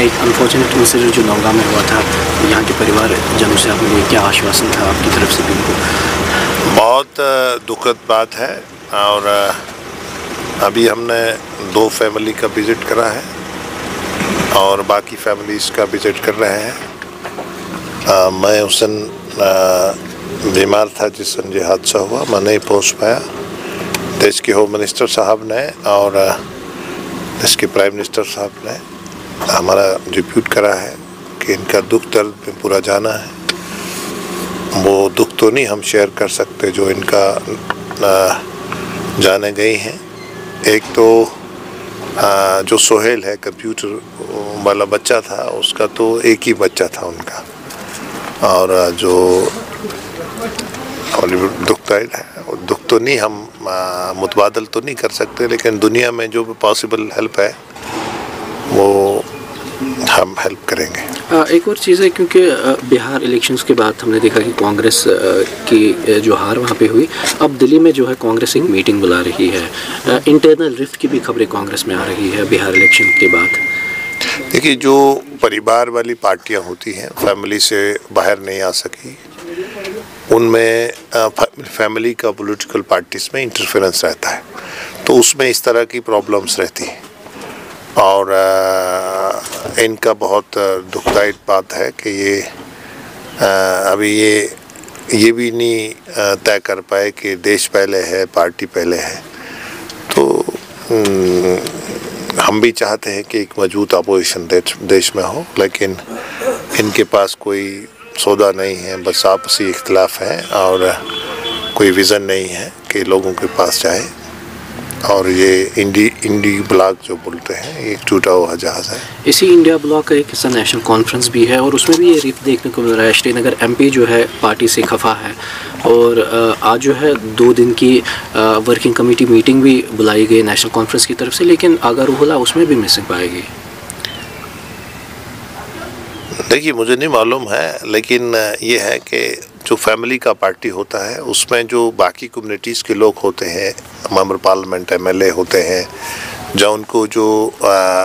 एक unfortunate incident जो नौगांव में हुआ था, यहाँ के परिवार जनों से आपने क्या आश्वासन था आपकी तरफ से भी उनको? बहुत दुखद बात है और अभी हमने 2 फैमिली का विज़िट करा है और बाकी फैमिलीज़ का विज़िट कर रहे हैं। मैं उस दिन बीमार था जिस दिन ये हादसा हुआ, मैं नहीं पहुँच पाया। देश के होम मिनिस्टर साहब ने और देश के प्राइम मिनिस्टर साहब ने हमारा रिपोर्ट करा है कि इनका दुख दर्द में पूरा जाना है। वो दुख तो नहीं हम शेयर कर सकते जो इनका जाने गई हैं। एक तो जो सोहेल है कंप्यूटर वाला बच्चा था, उसका तो एक ही बच्चा था उनका, और जो दुखदायक है, दुख तो नहीं हम मुतबादल तो नहीं कर सकते, लेकिन दुनिया में जो भी पॉसिबल हेल्प है वो हम हेल्प करेंगे। एक और चीज़ है, क्योंकि बिहार इलेक्शंस के बाद हमने देखा कि कांग्रेस की जो हार वहाँ पे हुई, अब दिल्ली में जो है कांग्रेस एक मीटिंग बुला रही है। इंटरनल रिफ्ट की भी खबरें कांग्रेस में आ रही है बिहार इलेक्शन के बाद। देखिए, जो परिवार वाली पार्टियाँ होती हैं, फैमिली से बाहर नहीं आ सकी, उनमें फैमिली का पॉलिटिकल पार्टीज में इंटरफेरेंस रहता है, तो उसमें इस तरह की प्रॉब्लम्स रहती हैं। और इनका बहुत दुखदायक बात है कि ये अभी ये भी नहीं तय कर पाए कि देश पहले है पार्टी पहले है। तो हम भी चाहते हैं कि एक मजबूत अपोजिशन देश में हो, लेकिन इनके पास कोई सौदा नहीं है, बस आपसी इख्तिलाफ है और कोई विज़न नहीं है कि लोगों के पास जाए। और ये इंडी ब्लॉक जो बोलते हैं, ये एक टूटा हुआ जहाज़ है। इसी इंडिया ब्लॉक का एक हिस्सा नेशनल कॉन्फ्रेंस भी है और उसमें भी ये रिफ्ट देखने को मिल रहा है। श्रीनगर एमपी जो है पार्टी से खफा है और आज जो है 2 दिन की वर्किंग कमेटी मीटिंग भी बुलाई गई नेशनल कॉन्फ्रेंस की तरफ से, लेकिन आगा रूहुल्लाह उसमें भी मिसिंग पाएगी। देखिए, मुझे नहीं मालूम है, लेकिन ये है कि जो फैमिली का पार्टी होता है उसमें जो बाकी कम्युनिटीज़ के लोग होते हैं, मेंबर पार्लियामेंट एमएलए होते हैं, जो उनको जो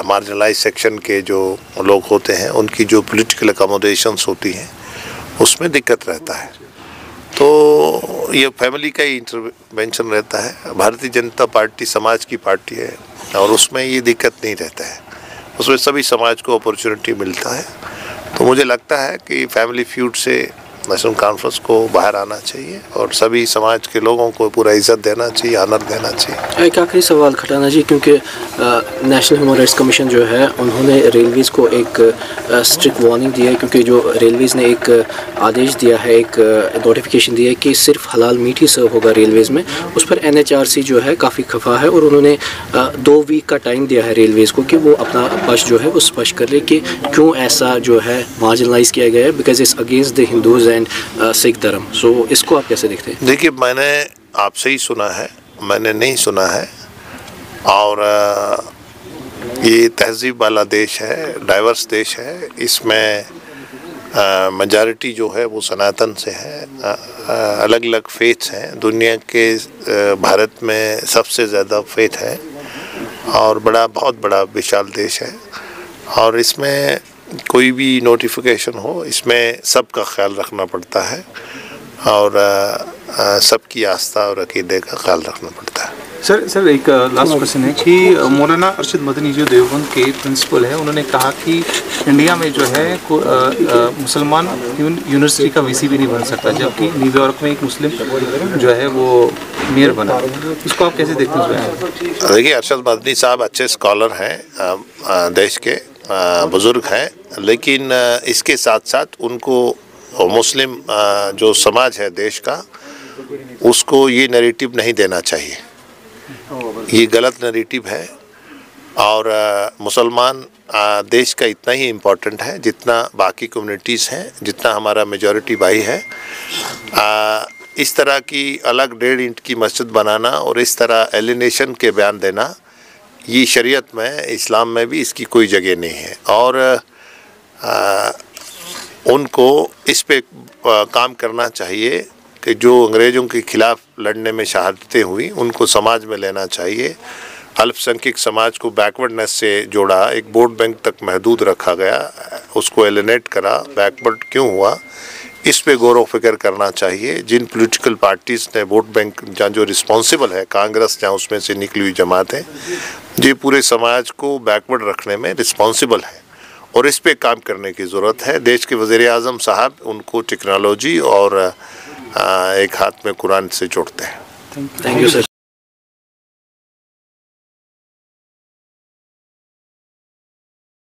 मार्जिनलाइज सेक्शन के जो लोग होते हैं, उनकी जो पॉलिटिकल अकोमोडेशंस होती हैं उसमें दिक्कत रहता है। तो ये फैमिली का ही इंटरवेंशन रहता है। भारतीय जनता पार्टी समाज की पार्टी है और उसमें ये दिक्कत नहीं रहता है, उसमें सभी समाज को अपॉर्चुनिटी मिलता है। तो मुझे लगता है कि फैमिली फ्यूड से नेशनल कॉन्फ्रेंस को बाहर आना चाहिए और सभी समाज के लोगों को पूरा इज्जत देना चाहिए, ऑनर देना चाहिए। एक आखिरी सवाल खटाना जी, क्योंकि नेशनल ह्यूमन राइट्स कमीशन जो है उन्होंने रेलवेज़ को एक स्ट्रिक्ट वार्निंग दी है, क्योंकि जो रेलवेज़ ने एक आदेश दिया है, एक नोटिफिकेशन दिया है कि सिर्फ हलाल मीट ही सर्व होगा रेलवेज़ में। उस पर NHRC जो है काफ़ी खफा है और उन्होंने 2 वीक का टाइम दिया है रेलवेज़ को कि वो अपना पक्ष जो है वो स्पष्ट कर ले कि क्यों ऐसा जो है मार्जिनलाइज किया गया है, because it's against the Hindus and Sikh धर्म। सो इसको आप कैसे देखते हैं? देखिए, मैंने आपसे ही सुना है, मैंने नहीं सुना है। और ये तहजीब वाला देश है, डाइवर्स देश है, इसमें मेजॉरिटी जो है वो सनातन से है, अलग अलग फेथ्स हैं। दुनिया के भारत में सबसे ज़्यादा फेथ है और बहुत बड़ा विशाल देश है। और इसमें कोई भी नोटिफिकेशन हो, इसमें सबका ख्याल रखना पड़ता है और सबकी आस्था और अकीदे का ख्याल रखना पड़ता है। सर एक लास्ट क्वेश्चन है कि मौलाना अरशद मदनी जो देवबंद के प्रिंसिपल है, उन्होंने कहा कि इंडिया में जो है मुसलमान यूनिवर्सिटी का वीसी भी नहीं बन सकता, जबकि न्यूयॉर्क में एक मुस्लिम जो है वो मेयर बना। इसको आप कैसे देखते हैं? देखिए, अरशद मदनी साहब अच्छे स्कॉलर हैं, देश के बुज़ुर्ग हैं, लेकिन इसके साथ साथ उनको मुस्लिम जो समाज है देश का, उसको ये नैरेटिव नहीं देना चाहिए। ये गलत नैरेटिव है और मुसलमान देश का इतना ही इम्पोर्टेंट है जितना बाकी कम्युनिटीज़ हैं, जितना हमारा मेजॉरिटी भाई है। इस तरह की अलग 1.5 इंच की मस्जिद बनाना और इस तरह एलिनेशन के बयान देना, ये शरीयत में, इस्लाम में भी इसकी कोई जगह नहीं है। और उनको इस पे काम करना चाहिए कि जो अंग्रेज़ों के ख़िलाफ़ लड़ने में शहादतें हुई, उनको समाज में लेना चाहिए अल्पसंख्यक समाज को बैकवर्डनेस से जोड़ा, एक वोट बैंक तक महदूद रखा गया, उसको एलिनेट करा, बैकवर्ड क्यों हुआ, इस पे गौर व फिक्र करना चाहिए। जिन पॉलिटिकल पार्टीज़ ने वोट बैंक जहाँ जो रिस्पॉन्सिबल है, कांग्रेस जहाँ उसमें से निकली हुई जमात है, ये पूरे समाज को बैकवर्ड रखने में रिस्पॉन्सिबल है और इस पे काम करने की ज़रूरत है। देश के वज़ीर आज़म साहब उनको टेक्नोलॉजी और एक हाथ में कुरान से जोड़ते हैं। Thank you sir.